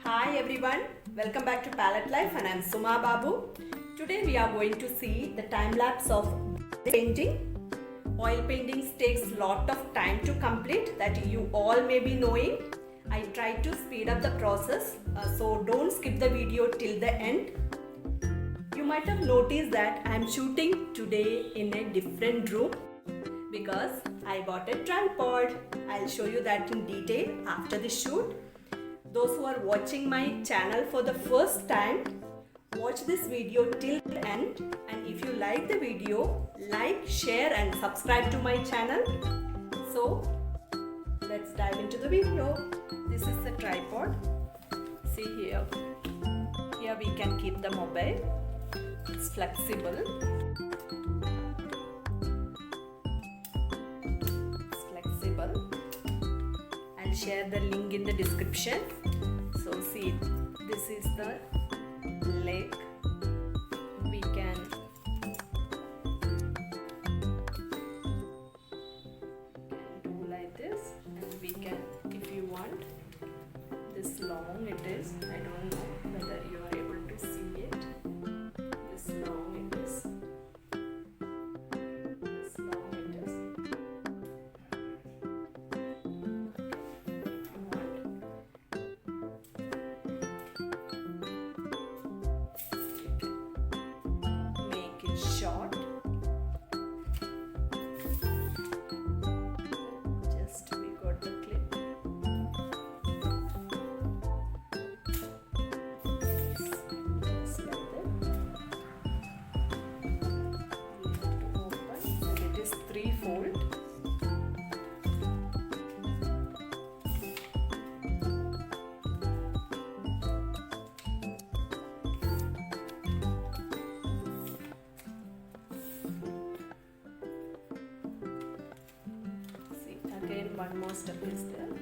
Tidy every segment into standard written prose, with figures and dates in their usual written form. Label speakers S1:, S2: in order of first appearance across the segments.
S1: Hi everyone, welcome back to Palette Life and I am SUMA BABU. Today we are going to see the time lapse of painting. Oil paintings takes lot of time to complete, that you all may be knowing. I try to speed up the process, so don't skip the video till the end. You might have noticed that I am shooting today in a different room because I bought a tripod. I'll show you that in detail after the shoot. Those who are watching my channel for the first time, watch this video till the end, and if you like the video, like, share and subscribe to my channel. So let's dive into the video. This is the tripod. See here we can keep the mobile. It's flexible. I'll share the link in the description. So see, this is the leg. We can do like this, and we can, if you want, this long it is. I don't know whether you are able to see it. This long it is. This long it is. Short. Just we got the clip. Just like that. We have to open, and it is 3-fold. Again, one more step is there.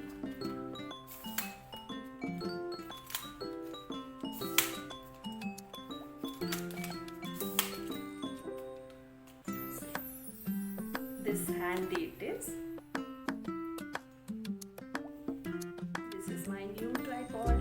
S1: This handy it is. This is my new tripod.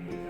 S1: it.